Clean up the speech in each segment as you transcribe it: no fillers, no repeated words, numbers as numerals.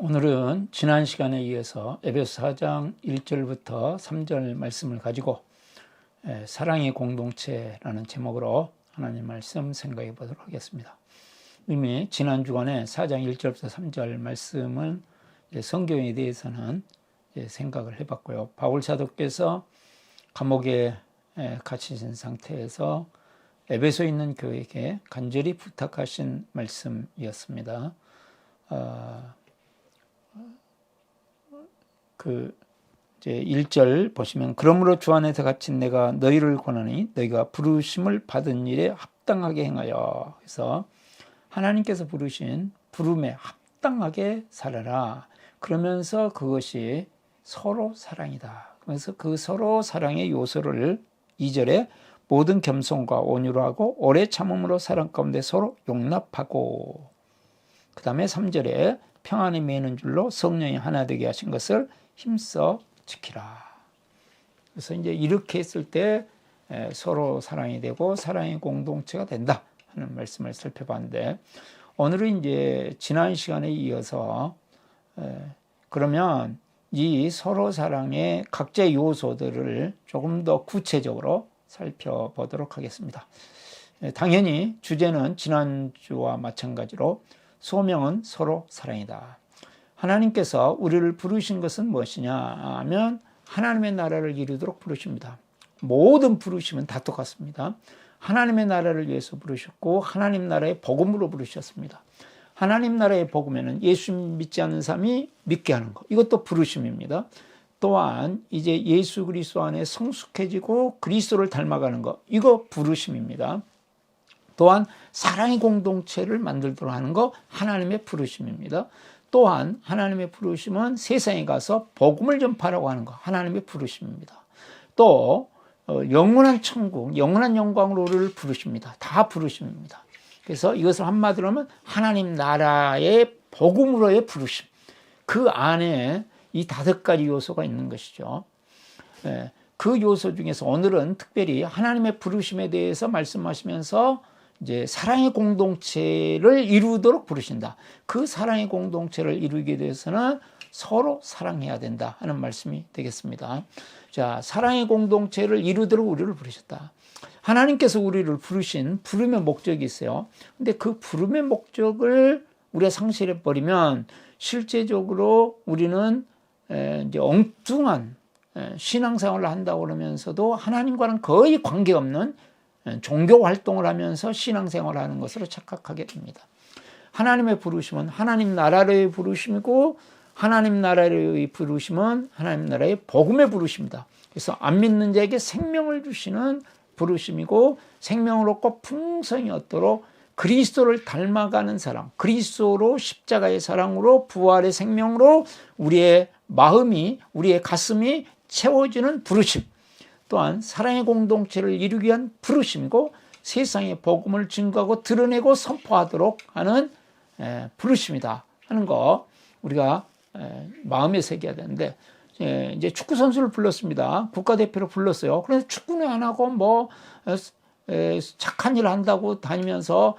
오늘은 지난 시간에 이어서 에베소 4장 1절부터 3절 말씀을 가지고 사랑의 공동체라는 제목으로 하나님 말씀 생각해 보도록 하겠습니다. 이미 지난 주간에 4장 1절부터 3절 말씀은 성경에 대해서는 생각을 해봤고요. 바울 사도께서 감옥에 갇히신 상태에서 에베소에 있는 교회에게 간절히 부탁하신 말씀이었습니다. 이제 1절 보시면, 그러므로 주 안에서 갇힌 내가 너희를 권하니 너희가 부르심을 받은 일에 합당하게 행하여. 그래서 하나님께서 부르신 부름에 합당하게 살아라. 그러면서 그것이 서로 사랑이다. 그래서 그 서로 사랑의 요소를 2절에 모든 겸손과 온유로 하고 오래 참음으로 사랑 가운데 서로 용납하고, 그 다음에 3절에 평안에 매이는 줄로 성령이 하나 되게 하신 것을 힘써 지키라. 그래서 이제 이렇게 했을 때 서로 사랑이 되고 사랑의 공동체가 된다 하는 말씀을 살펴봤는데, 오늘은 이제 지난 시간에 이어서 그러면 이 서로 사랑의 각자의 요소들을 조금 더 구체적으로 살펴보도록 하겠습니다. 당연히 주제는 지난주와 마찬가지로 소명은 서로 사랑이다. 하나님께서 우리를 부르신 것은 무엇이냐 하면 하나님의 나라를 이루도록 부르십니다. 모든 부르심은 다 똑같습니다. 하나님의 나라를 위해서 부르셨고 하나님 나라의 복음으로 부르셨습니다. 하나님 나라의 복음에는 예수 믿지 않는 사람이 믿게 하는 것, 이것도 부르심입니다. 또한 이제 예수 그리스도 안에 성숙해지고 그리스도를 닮아가는 것, 이거 부르심입니다. 또한 사랑의 공동체를 만들도록 하는 것, 하나님의 부르심입니다. 또한 하나님의 부르심은 세상에 가서 복음을 전파하라고 하는 것, 하나님의 부르심입니다. 또 영원한 천국, 영원한 영광으로 우리를 부르십니다. 다 부르심입니다. 그래서 이것을 한마디로 하면 하나님 나라의 복음으로의 부르심, 그 안에 이 5가지 요소가 있는 것이죠. 그 요소 중에서 오늘은 특별히 하나님의 부르심에 대해서 말씀하시면서 이제 사랑의 공동체를 이루도록 부르신다. 그 사랑의 공동체를 이루게 되어서는 서로 사랑해야 된다 하는 말씀이 되겠습니다. 자, 사랑의 공동체를 이루도록 우리를 부르셨다. 하나님께서 우리를 부르신 부름의 목적이 있어요. 근데 그 부름의 목적을 우리가 상실해 버리면 실제적으로 우리는 이제 엉뚱한 신앙생활을 한다고 그러면서도 하나님과는 거의 관계없는 종교 활동을 하면서 신앙생활을 하는 것으로 착각하게 됩니다. 하나님의 부르심은 하나님 나라의 부르심이고, 하나님 나라의 부르심은 하나님 나라의 복음의 부르심이다. 그래서 안 믿는 자에게 생명을 주시는 부르심이고, 생명을 얻고 풍성히 얻도록 그리스도를 닮아가는 사랑, 그리스도로 십자가의 사랑으로 부활의 생명으로 우리의 마음이, 우리의 가슴이 채워지는 부르심, 또한 사랑의 공동체를 이루기 위한 부르심이고, 세상의 복음을 증거하고 드러내고 선포하도록 하는 부르심이다 하는 거 우리가 마음에 새겨야 되는데, 이제 축구 선수를 불렀습니다. 국가대표로 불렀어요. 그런데 축구는 안 하고 뭐 착한 일 한다고 다니면서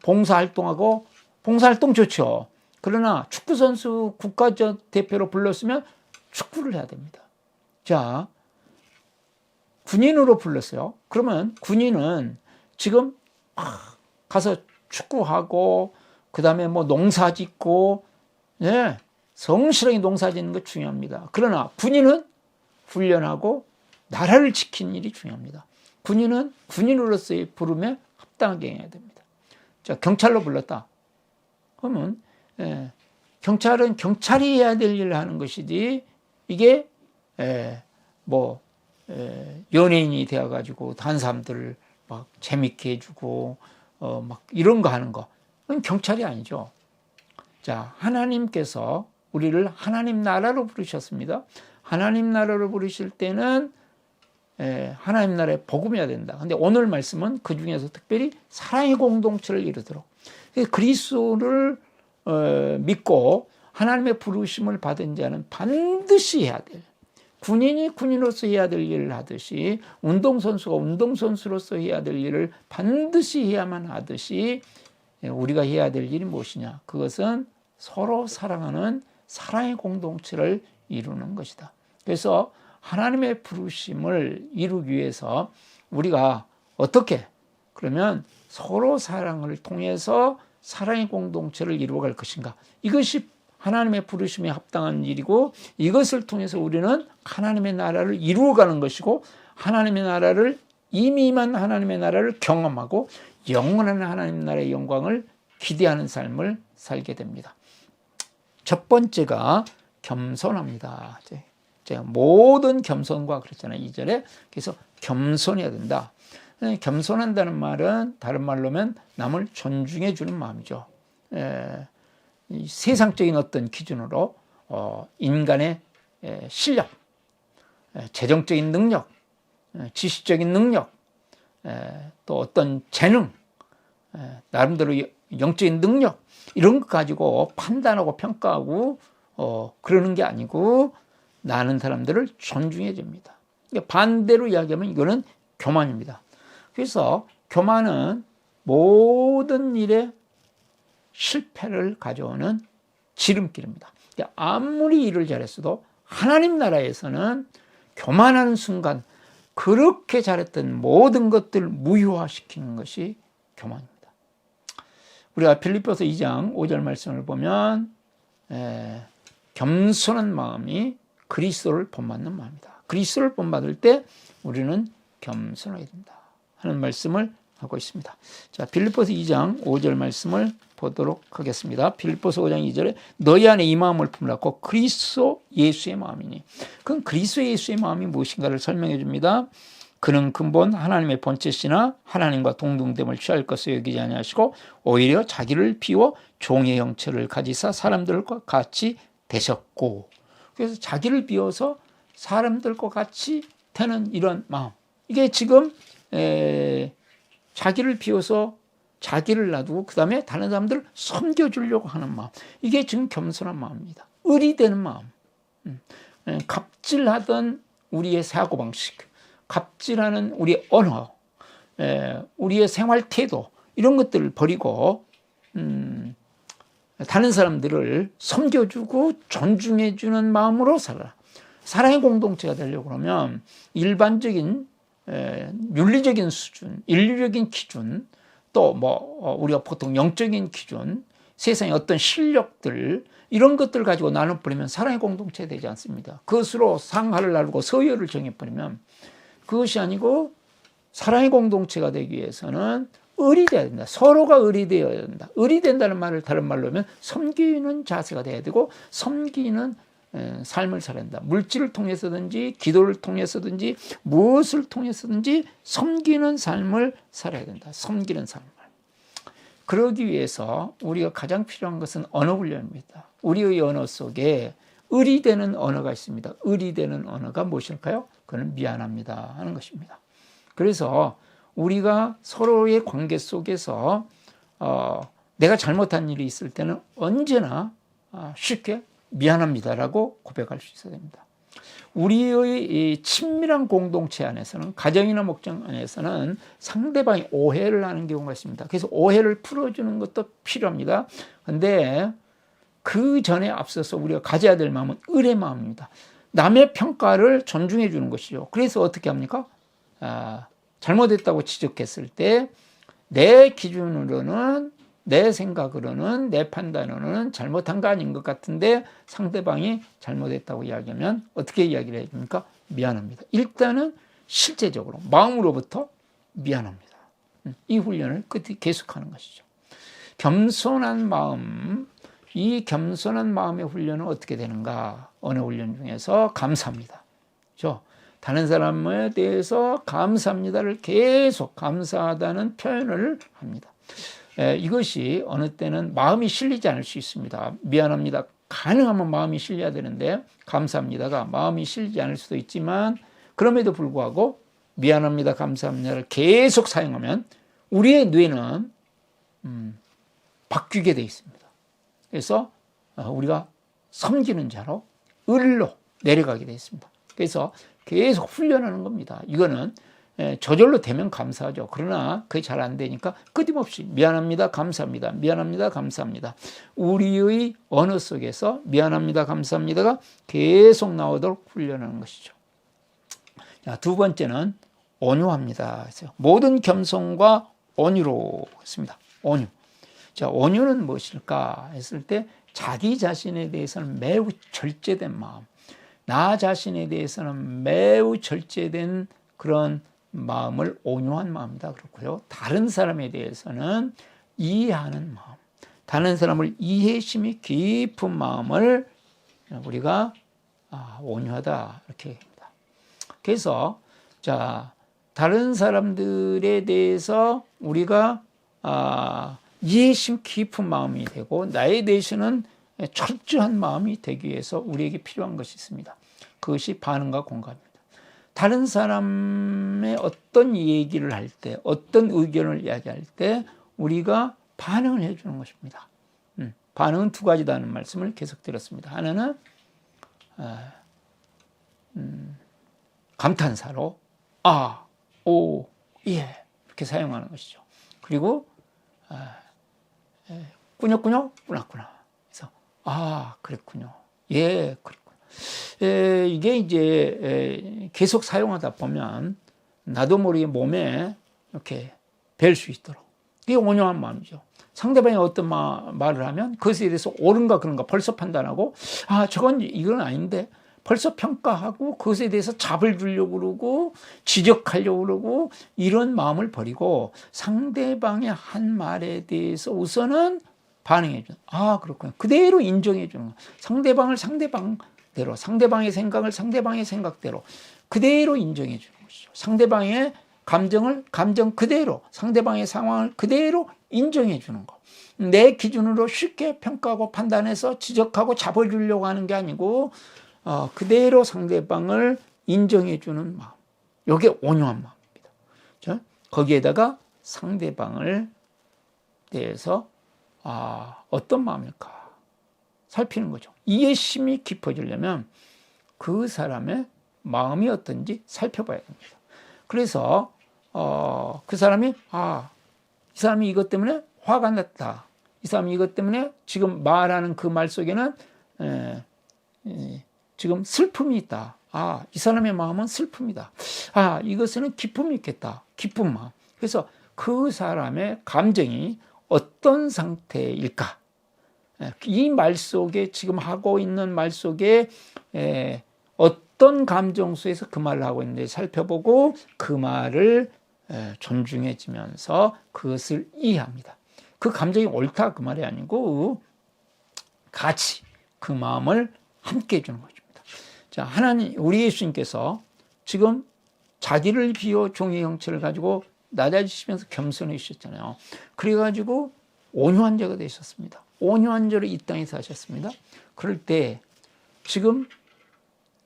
봉사활동하고, 봉사활동 좋죠. 그러나 축구 선수 국가대표로 불렀으면 축구를 해야 됩니다. 자, 군인으로 불렀어요. 그러면 군인은 지금 가서 축구하고, 그 다음에 뭐 농사 짓고, 성실하게 농사 짓는 거 중요합니다. 그러나 군인은 훈련하고 나라를 지키는 일이 중요합니다. 군인은 군인으로서의 부름에 합당하게 해야 됩니다. 자, 경찰로 불렀다. 그러면 경찰은 경찰이 해야 될 일을 하는 것이지, 이게 연예인이 되어가지고 다른 사람들을 막 재밌게 해주고 막 이런 거 하는 거, 그건 경찰이 아니죠. 자, 하나님께서 우리를 하나님 나라로 부르셨습니다. 하나님 나라로 부르실 때는 하나님 나라의 복음이어야 된다. 근데 오늘 말씀은 그 중에서 특별히 사랑의 공동체를 이루도록, 그리스도를 믿고 하나님의 부르심을 받은 자는 반드시 해야 될, 군인이 군인으로서 해야 될 일을 하듯이, 운동선수가 운동선수로서 해야 될 일을 반드시 해야만 하듯이, 우리가 해야 될 일이 무엇이냐? 그것은 서로 사랑하는 사랑의 공동체를 이루는 것이다. 그래서 하나님의 부르심을 이루기 위해서 우리가 어떻게, 그러면 서로 사랑을 통해서 사랑의 공동체를 이루어갈 것인가. 이것이 하나님의 부르심에 합당한 일이고, 이것을 통해서 우리는 하나님의 나라를 이루어가는 것이고, 하나님의 나라를, 이미 임한 하나님의 나라를 경험하고 영원한 하나님 나라의 영광을 기대하는 삶을 살게 됩니다. 첫 번째가 겸손합니다. 제가 모든 겸손과 그랬잖아요, 2절에. 그래서 겸손해야 된다. 겸손한다는 말은 다른 말로 하면 남을 존중해 주는 마음이죠. 세상적인 어떤 기준으로 인간의 실력, 재정적인 능력, 지식적인 능력, 또 어떤 재능, 나름대로 영적인 능력, 이런 것 가지고 판단하고 평가하고 그러는 게 아니고 나는 사람들을 존중해 줍니다. 반대로 이야기하면 이거는 교만입니다. 그래서 교만은 모든 일에 실패를 가져오는 지름길입니다. 아무리 일을 잘했어도 하나님 나라에서는 교만하는 순간 그렇게 잘했던 모든 것들을 무효화시키는 것이 교만입니다. 우리가 빌립보서 2장 5절 말씀을 보면 겸손한 마음이 그리스도를 본받는 마음이다. 그리스도를 본받을 때 우리는 겸손하게 된다 하는 말씀을 하고 있습니다. 자, 빌립보서 2장 5절 말씀을 보도록 하겠습니다. 빌립보서 5장 2절에 너희 안에 이 마음을 품으라고 그리스도 예수의 마음이니. 그럼 그리스도 예수의 마음이 무엇인가를 설명해 줍니다. 그는 근본 하나님의 본체시나 하나님과 동등됨을 취할 것을 여기지 아니하시고 오히려 자기를 비워 종의 형체를 가지사 사람들과 같이 되셨고. 그래서 자기를 비워서 사람들과 같이 되는 이런 마음. 이게 지금 자기를 비워서 자기를 놔두고 그 다음에 다른 사람들을 섬겨주려고 하는 마음. 이게 지금 겸손한 마음입니다. 의리되는 마음. 갑질하던 우리의 사고방식, 갑질하는 우리의 언어, 우리의 생활 태도, 이런 것들을 버리고 다른 사람들을 섬겨주고 존중해주는 마음으로 살아라. 사랑의 공동체가 되려고 그러면 일반적인 윤리적인 수준, 인류적인 기준, 또 우리가 보통 영적인 기준, 세상의 어떤 실력들, 이런 것들 가지고 나눠버리면 사랑의 공동체 되지 않습니다. 그것으로 상하를 나누고 서열을 정해버리면 그것이 아니고 사랑의 공동체가 되기 위해서는 의리되어야 된다. 서로가 의리되어야 된다. 의리된다는 말을 다른 말로 하면 섬기는 자세가 돼야 되고 섬기는 삶을 살아야 된다. 물질을 통해서든지 기도를 통해서든지 무엇을 통해서든지 섬기는 삶을 살아야 된다. 섬기는 삶을. 그러기 위해서 우리가 가장 필요한 것은 언어 훈련입니다. 우리의 언어 속에 의리되는 언어가 있습니다. 의리되는 언어가 무엇일까요? 그건 미안합니다 하는 것입니다. 그래서 우리가 서로의 관계 속에서 내가 잘못한 일이 있을 때는 언제나 쉽게 미안합니다라고 고백할 수 있어야 됩니다. 우리의 이 친밀한 공동체 안에서는, 가정이나 목장 안에서는 상대방이 오해를 하는 경우가 있습니다. 그래서 오해를 풀어주는 것도 필요합니다. 그런데 그 전에 앞서서 우리가 가져야 될 마음은 의의 마음입니다. 남의 평가를 존중해 주는 것이죠. 그래서 어떻게 합니까? 잘못했다고 지적했을 때 내 기준으로는, 내 생각으로는, 내 판단으로는 잘못한 거 아닌 것 같은데 상대방이 잘못했다고 이야기하면 어떻게 이야기를 해줍니까? 미안합니다. 일단은 실제적으로 마음으로부터 미안합니다. 이 훈련을 끝이 계속하는 것이죠. 겸손한 마음, 이 겸손한 마음의 훈련은 어떻게 되는가? 어느 훈련 중에서 감사합니다. 그렇죠? 다른 사람에 대해서 감사합니다를 계속 감사하다는 표현을 합니다. 이것이 어느 때는 마음이 실리지 않을 수 있습니다. 미안합니다. 가능하면 마음이 실려야 되는데 감사합니다가 마음이 실리지 않을 수도 있지만 그럼에도 불구하고 미안합니다, 감사합니다를 계속 사용하면 우리의 뇌는 바뀌게 돼 있습니다. 그래서 우리가 섬기는 자로 을로 내려가게 돼 있습니다. 그래서 계속 훈련하는 겁니다. 이거는 저절로 되면 감사하죠. 그러나 그게 잘 안 되니까 끊임없이 미안합니다, 감사합니다, 미안합니다, 감사합니다. 우리의 언어 속에서 미안합니다, 감사합니다가 계속 나오도록 훈련하는 것이죠. 자, 두 번째는 온유합니다. 모든 겸손과 온유로 했습니다. 온유. 자, 온유는 무엇일까 했을 때 자기 자신에 대해서는 매우 절제된 마음, 나 자신에 대해서는 매우 절제된 그런 마음을 온유한 마음이다 그렇고요. 다른 사람에 대해서는 이해하는 마음, 다른 사람을 이해심이 깊은 마음을 우리가 온유하다 이렇게 합니다. 그래서 자, 다른 사람들에 대해서 우리가 이해심 깊은 마음이 되고 나에 대해서는 철저한 마음이 되기 위해서 우리에게 필요한 것이 있습니다. 그것이 반응과 공감입니다. 다른 사람의 어떤 얘기를 할 때, 어떤 의견을 이야기할 때 우리가 반응을 해주는 것입니다. 반응은 두 가지다는 말씀을 계속 드렸습니다. 하나는 감탄사로 아, 오, 예 이렇게 사용하는 것이죠. 그리고 꾸녕 꾸났구나. 그래서 그랬군요. 예, 그랬군요. 이게 이제 계속 사용하다 보면 나도 모르게 몸에 이렇게 뵐 수 있도록 이게 온유한 마음이죠. 상대방이 어떤 말을 하면 그것에 대해서 옳은가 그런가 벌써 판단하고 이건 아닌데 벌써 평가하고 그것에 대해서 잡을 주려고 그러고 지적하려고 그러고 이런 마음을 버리고 상대방의 한 말에 대해서 우선은 반응해 주는 그렇군요. 그대로 인정해 주는 거예요. 상대방을 상대방대로 상대방의 생각을 상대방의 생각대로 그대로 인정해 주는 것이죠. 상대방의 감정 그대로 상대방의 상황을 그대로 인정해 주는 거. 내 기준으로 쉽게 평가하고 판단해서 지적하고 잡아 주려고 하는 게 아니고 그대로 상대방을 인정해 주는 마음. 이게 온유한 마음입니다. 자, 거기에다가 상대방을 대해서 어떤 마음일까 살피는 거죠. 이해심이 깊어지려면 그 사람의 마음이 어떤지 살펴봐야 됩니다. 그래서 그 사람이 이 사람이 이것 때문에 화가 났다. 이 사람이 이것 때문에 지금 말하는 그 말 속에는 지금 슬픔이 있다. 이 사람의 마음은 슬픔이다. 이것에는 기쁨이 있겠다. 기쁜 마음. 그래서 그 사람의 감정이 어떤 상태일까? 이 말 속에 지금 하고 있는 말 속에 어떤 감정 속에서 그 말을 하고 있는지 살펴보고 그 말을 존중해지면서 그것을 이해합니다. 그 감정이 옳다 그 말이 아니고 같이 그 마음을 함께 해주는 것입니다. 자, 하나님 우리 예수님께서 지금 자기를 비워 종의 형체를 가지고 낮아지시면서 겸손해지셨잖아요. 그래가지고 온유한 자가 되셨습니다. 온유한 자로 이 땅에 사셨습니다. 그럴 때 지금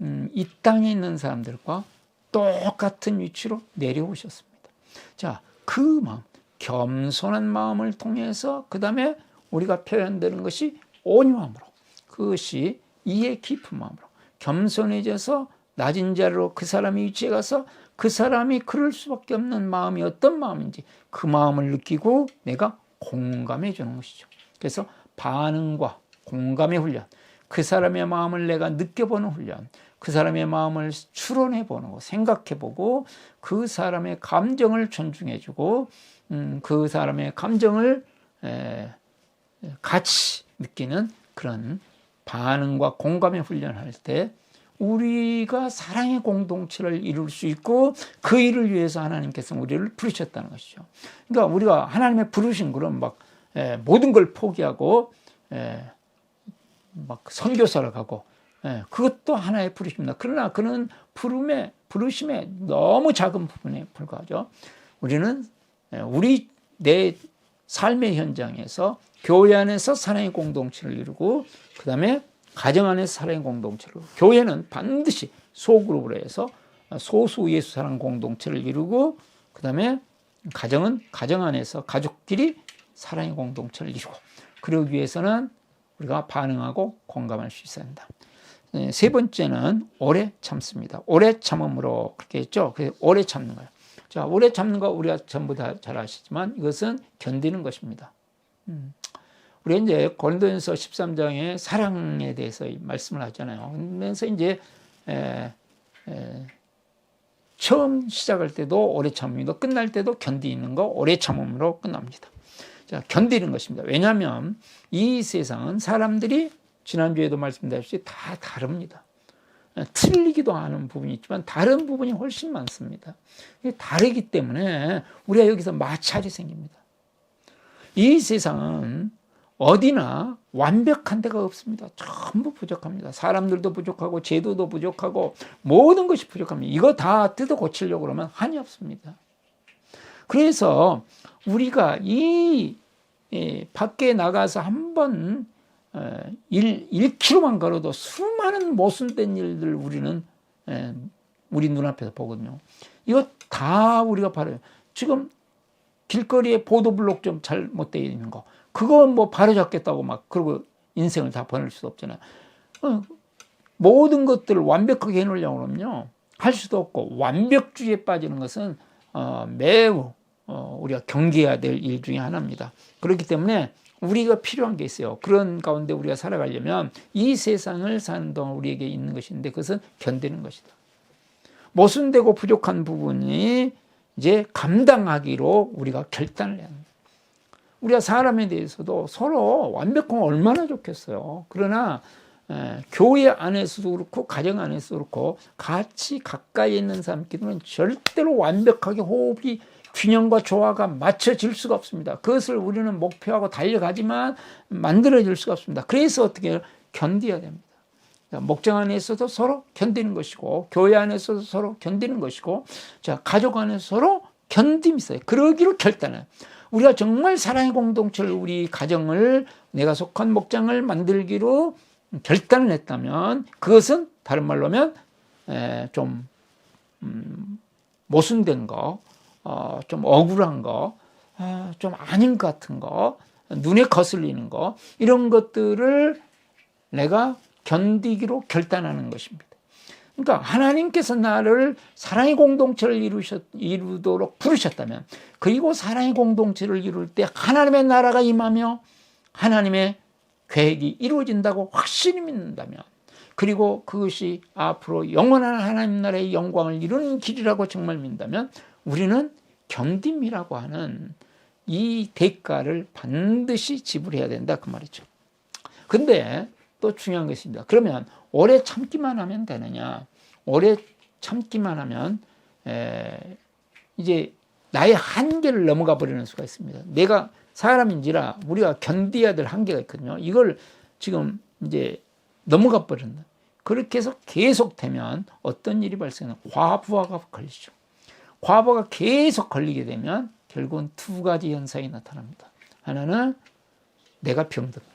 이 땅에 있는 사람들과 똑같은 위치로 내려오셨습니다. 자, 그 마음, 겸손한 마음을 통해서 그 다음에 우리가 표현되는 것이 온유함으로, 그것이 이해 깊은 마음으로 겸손해져서 낮은 자리로 그 사람의 위치에 가서 그 사람이 그럴 수밖에 없는 마음이 어떤 마음인지 그 마음을 느끼고 내가 공감해 주는 것이죠. 그래서 반응과 공감의 훈련, 그 사람의 마음을 내가 느껴보는 훈련, 그 사람의 마음을 추론해보는 거, 생각해보고 그 사람의 감정을 존중해주고 그 사람의 감정을 같이 느끼는 그런 반응과 공감의 훈련을 할 때 우리가 사랑의 공동체를 이룰 수 있고 그 일을 위해서 하나님께서 우리를 부르셨다는 것이죠. 그러니까 우리가 하나님의 부르신 그런 모든 걸 포기하고 막 선교사를 가고 그것도 하나의 부르심입니다. 그러나 그는 부르심의 너무 작은 부분에 불과하죠. 우리는 내 삶의 현장에서 교회 안에서 사랑의 공동체를 이루고 그 다음에 가정 안에서 사랑의 공동체를, 교회는 반드시 소그룹으로 해서 소수 예수 사랑 공동체를 이루고 그 다음에 가정은 가정 안에서 가족끼리 사랑의 공동체를 이루고 그러기 위해서는 우리가 반응하고 공감할 수 있어야 한다. 세 번째는 오래 참습니다. 오래 참음으로 그렇게 했죠. 그래서 오래 참는 거예요. 자, 오래 참는 거 우리가 전부 다 잘 아시지만 이것은 견디는 것입니다. 우리 이제 고린도전서 13장에 사랑에 대해서 말씀을 하잖아요. 그러면서 이제 처음 시작할 때도 오래 참음이고 끝날 때도 견디는 거 오래 참음으로 끝납니다. 자, 견디는 것입니다. 왜냐하면 이 세상은 사람들이 지난주에도 말씀드렸듯이 다 다릅니다. 틀리기도 하는 부분이 있지만 다른 부분이 훨씬 많습니다. 다르기 때문에 우리가 여기서 마찰이 생깁니다. 이 세상은 어디나 완벽한 데가 없습니다. 전부 부족합니다. 사람들도 부족하고 제도도 부족하고 모든 것이 부족합니다. 이거 다 뜯어 고치려고 그러면 한이 없습니다. 그래서 우리가 이 밖에 나가서 한번 1km만 걸어도 수많은 모순된 일들 우리는 우리 눈앞에서 보거든요. 이거 다 우리가 바로 지금 길거리에 보도블록 좀 잘못되어 있는 거 그거 뭐 바로잡겠다고 막 그러고 인생을 다 보낼 수도 없잖아요. 모든 것들을 완벽하게 해놓으려고 그러면요 할 수도 없고 완벽주의에 빠지는 것은 매우 우리가 경계해야 될 일 중에 하나입니다. 그렇기 때문에 우리가 필요한 게 있어요. 그런 가운데 우리가 살아가려면 이 세상을 사는 동안 우리에게 있는 것인데 그것은 견디는 것이다. 모순되고 부족한 부분이 이제 감당하기로 우리가 결단을 해야 합니다. 우리가 사람에 대해서도 서로 완벽하면 얼마나 좋겠어요. 그러나 교회 안에서도 그렇고 가정 안에서도 그렇고 같이 가까이 있는 사람끼리는 절대로 완벽하게 호흡이 균형과 조화가 맞춰질 수가 없습니다. 그것을 우리는 목표하고 달려가지만 만들어질 수가 없습니다. 그래서 어떻게 해요? 견뎌야 됩니다. 목장 안에서도 서로 견디는 것이고 교회 안에서도 서로 견디는 것이고 자 가족 안에서 서로 견딤이 있어요. 그러기로 결단해요. 우리가 정말 사랑의 공동체를 우리 가정을 내가 속한 목장을 만들기로 결단을 했다면 그것은 다른 말로 하면 좀 모순된 거 좀 억울한 거 좀 아닌 것 같은 거 눈에 거슬리는 거 이런 것들을 내가 견디기로 결단하는 것입니다. 그러니까 하나님께서 나를 사랑의 공동체를 이루도록 부르셨다면 그리고 사랑의 공동체를 이룰 때 하나님의 나라가 임하며 하나님의 계획이 이루어진다고 확실히 믿는다면 그리고 그것이 앞으로 영원한 하나님 나라의 영광을 이루는 길이라고 정말 믿는다면 우리는 견딤이라고 하는 이 대가를 반드시 지불해야 된다 그 말이죠. 근데 또 중요한 것입니다. 그러면 오래 참기만 하면 되느냐? 오래 참기만 하면 이제 나의 한계를 넘어가 버리는 수가 있습니다. 내가 사람인지라 우리가 견뎌야 될 한계가 있거든요. 이걸 지금 이제 넘어가 버린다. 그렇게 해서 계속되면 어떤 일이 발생해요? 과부하가 걸리죠. 과부하가 계속 걸리게 되면 결국은 두 가지 현상이 나타납니다. 하나는 내가 병듭니다.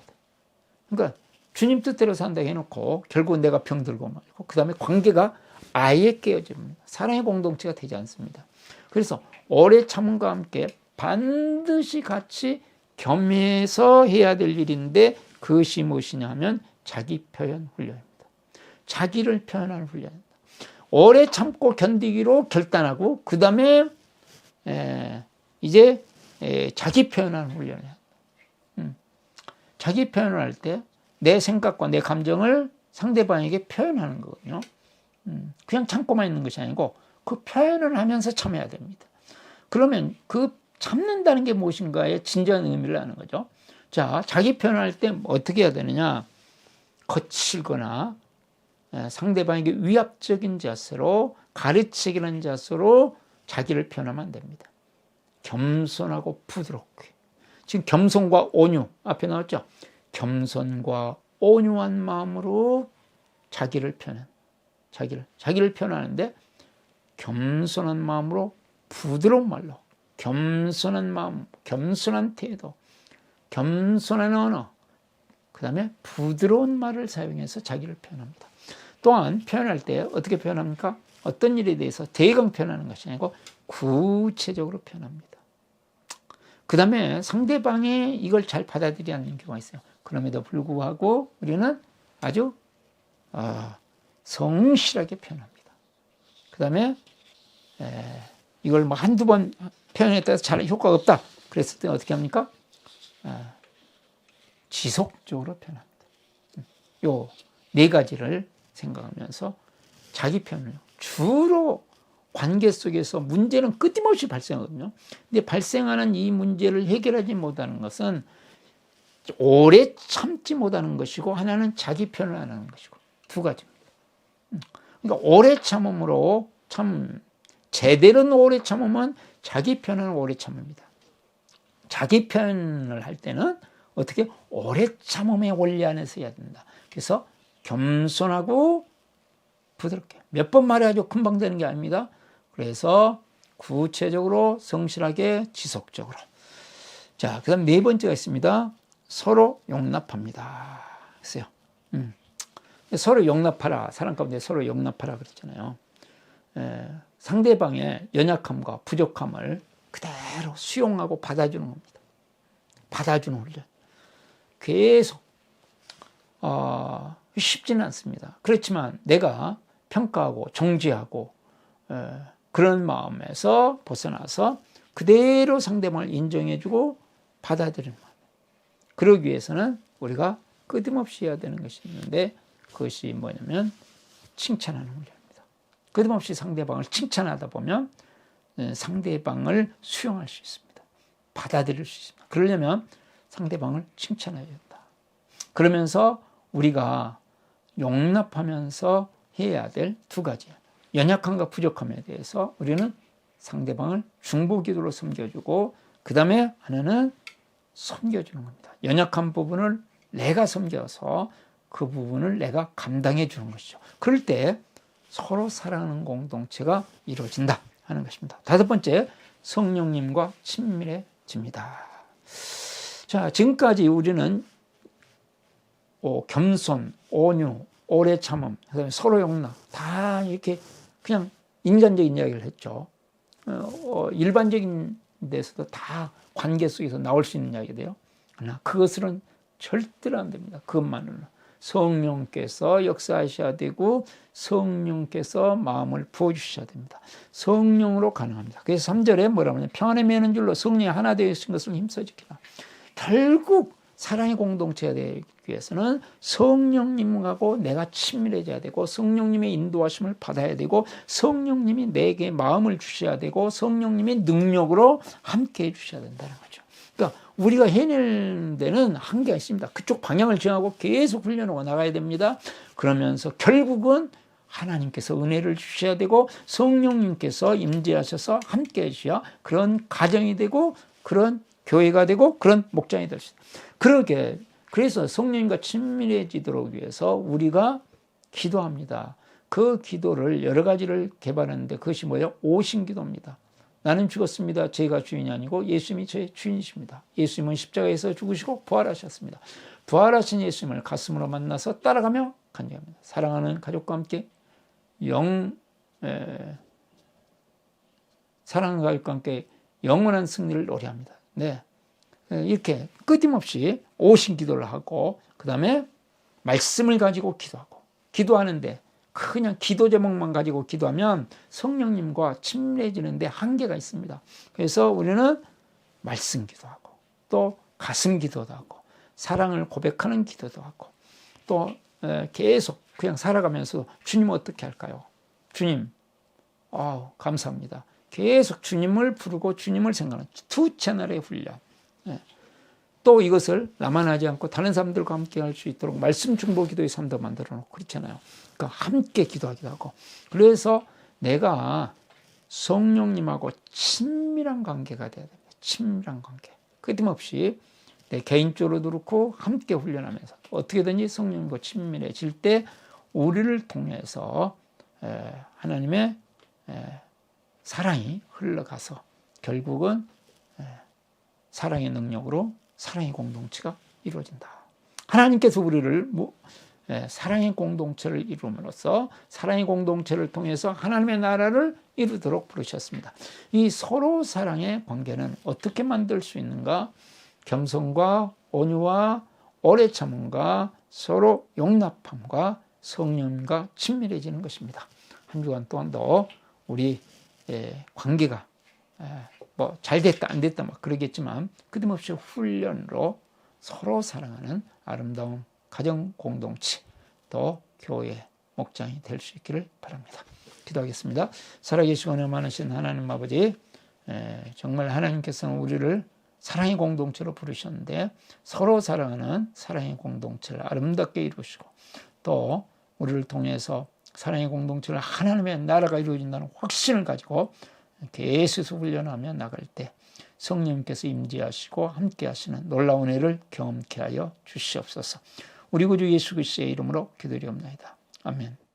그러니까 주님 뜻대로 산다 해놓고 결국은 내가 병들고 말고 그 다음에 관계가 아예 깨어집니다. 사랑의 공동체가 되지 않습니다. 그래서 오래 참음과 함께 반드시 같이 겸해서 해야 될 일인데 그것이 무엇이냐 하면 자기 표현 훈련입니다. 자기를 표현하는 훈련입니다. 오래 참고 견디기로 결단하고 그 다음에 이제 자기 표현하는 훈련이에요. 자기 표현을 할 때 내 생각과 내 감정을 상대방에게 표현하는 거거든요. 그냥 참고만 있는 것이 아니고 그 표현을 하면서 참아야 됩니다. 그러면 그 참는다는 게 무엇인가에 진정한 의미를 아는 거죠. 자, 자기 표현할 때 어떻게 해야 되느냐? 거칠거나 상대방에게 위압적인 자세로 가르치기는 자세로 자기를 표현하면 안 됩니다. 겸손하고 부드럽게. 지금 겸손과 온유 앞에 나왔죠? 겸손과 온유한 마음으로 자기를 표현한 자기를 표현하는데 겸손한 마음으로 부드러운 말로 겸손한 마음, 겸손한 태도, 겸손한 언어, 그 다음에 부드러운 말을 사용해서 자기를 표현합니다. 또한 표현할 때 어떻게 표현합니까? 어떤 일에 대해서 대강 표현하는 것이 아니고 구체적으로 표현합니다. 그 다음에 상대방이 이걸 잘 받아들이지 않는 경우가 있어요. 그럼에도 불구하고 우리는 아주 성실하게 표현합니다. 그 다음에 이걸 뭐 한두 번 표현했다 해서 잘 효과가 없다. 그랬을 때 어떻게 합니까? 지속적으로 표현합니다. 요 네 가지를 생각하면서 자기 표현을 주로 관계 속에서 문제는 끊임없이 발생하거든요. 근데 발생하는 이 문제를 해결하지 못하는 것은 오래 참지 못하는 것이고, 하나는 자기 표현을 안 하는 것이고, 두 가지입니다. 그러니까 오래 참음으로 제대로 오래 참으면 자기 표현은 오래 참습니다. 자기 표현을 할 때는 어떻게 오래 참음의 원리 안에서 해야 된다. 그래서 겸손하고 부드럽게 몇 번 말해가지고 금방 되는 게 아닙니다. 그래서 구체적으로 성실하게 지속적으로. 자, 그다음 네 번째가 있습니다. 서로 용납합니다. 그래서요. 서로 용납하라. 사람 가운데 서로 용납하라 그랬잖아요. 상대방의 연약함과 부족함을 그대로 수용하고 받아주는 겁니다. 받아주는 훈련. 계속 쉽지는 않습니다. 그렇지만 내가 평가하고 정죄하고 그런 마음에서 벗어나서 그대로 상대방을 인정해주고 받아들이는 마음. 그러기 위해서는 우리가 끊임없이 해야 되는 것이 있는데, 그것이 뭐냐면 칭찬하는 훈련입니다. 끊임없이 상대방을 칭찬하다 보면 상대방을 수용할 수 있습니다. 받아들일 수 있습니다. 그러려면 상대방을 칭찬해야 된다. 그러면서 우리가 용납하면서 해야 될 두 가지, 연약함과 부족함에 대해서 우리는 상대방을 중보기도로 섬겨주고, 그 다음에 하나는 섬겨주는 겁니다. 연약한 부분을 내가 섬겨서 그 부분을 내가 감당해 주는 것이죠. 그럴 때 서로 사랑하는 공동체가 이루어진다 하는 것입니다. 다섯 번째, 성령님과 친밀해집니다. 자, 지금까지 우리는 겸손, 온유, 오래 참음, 그다음에 서로 용납, 다 이렇게 그냥 인간적인 이야기를 했죠. 일반적인 데서도 다 관계 속에서 나올 수 있는 이야기인데요. 그러나 그것은 절대로 안 됩니다. 그것만으로는. 성령께서 역사하셔야 되고, 성령께서 마음을 부어주셔야 됩니다. 성령으로 가능합니다. 그래서 3절에 뭐라고 하냐면, 평안에 매는 줄로 성령이 하나 되신 것을 힘써 지키라. 결국 사랑의 공동체가 되기 위해서는 성령님하고 내가 친밀해져야 되고, 성령님의 인도하심을 받아야 되고, 성령님이 내게 마음을 주셔야 되고, 성령님의 능력으로 함께 해주셔야 된다는 거죠. 그러니까 우리가 해낼 데는 한계가 있습니다. 그쪽 방향을 정하고 계속 훈련하고 나가야 됩니다. 그러면서 결국은 하나님께서 은혜를 주셔야 되고, 성령님께서 임재하셔서 함께 해주셔야 그런 가정이 되고, 그런 교회가 되고, 그런 목장이 될 수 있다. 그래서 성령님과 친밀해지도록 위해서 우리가 기도합니다. 그 기도를 여러 가지를 개발하는데, 그것이 뭐예요? 오신기도입니다. 나는 죽었습니다. 제가 주인이 아니고 예수님이 제 주인이십니다. 예수님은 십자가에서 죽으시고 부활하셨습니다. 부활하신 예수님을 가슴으로 만나서 따라가며 간증합니다. 사랑하는 가족과 함께 사랑하는 가족과 함께 영원한 승리를 노래합니다. 네, 이렇게 끊임없이 오신 기도를 하고, 그 다음에 말씀을 가지고 기도하고, 기도하는데 그냥 기도 제목만 가지고 기도하면 성령님과 친밀해지는데 한계가 있습니다. 그래서 우리는 말씀 기도하고, 또 가슴 기도도 하고, 사랑을 고백하는 기도도 하고, 또 계속 그냥 살아가면서 주님 어떻게 할까요? 주님, 감사합니다. 계속 주님을 부르고 주님을 생각하는 두 채널의 훈련. 또 이것을 나만 하지 않고 다른 사람들과 함께 할 수 있도록 말씀 중보 기도의 삶도 만들어 놓고 그렇잖아요. 그러니까 함께 기도하기도 하고. 그래서 내가 성령님하고 친밀한 관계가 돼야 됩니다. 친밀한 관계. 끊임없이 내 개인적으로도 그렇고 함께 훈련하면서 어떻게든지 성령님과 친밀해질 때 우리를 통해서 하나님의 사랑이 흘러가서 결국은 사랑의 능력으로 사랑의 공동체가 이루어진다. 하나님께서 우리를 사랑의 공동체를 이룸으로써 사랑의 공동체를 통해서 하나님의 나라를 이루도록 부르셨습니다. 이 서로 사랑의 관계는 어떻게 만들 수 있는가? 겸손과 온유와 오래 참음과 서로 용납함과 성령과 친밀해지는 것입니다. 한 주간 동안도 우리 관계가 뭐 잘됐다 안 됐다 막 그러겠지만 끝임없이 훈련으로 서로 사랑하는 아름다운 가정 공동체 또 교회 목장이 될 수 있기를 바랍니다. 기도하겠습니다. 살아계시고 은혜 많으신 하나님 아버지, 정말 하나님께서는 우리를 사랑의 공동체로 부르셨는데 서로 사랑하는 사랑의 공동체를 아름답게 이루시고 또 우리를 통해서 사랑의 공동체를 하나님의 나라가 이루어진다는 확신을 가지고 계속 훈련하며 나갈 때 성령님께서 임재하시고 함께 하시는 놀라운 은혜를 경험케 하여 주시옵소서. 우리 구주 예수 그리스도의 이름으로 기도드리옵나이다. 아멘.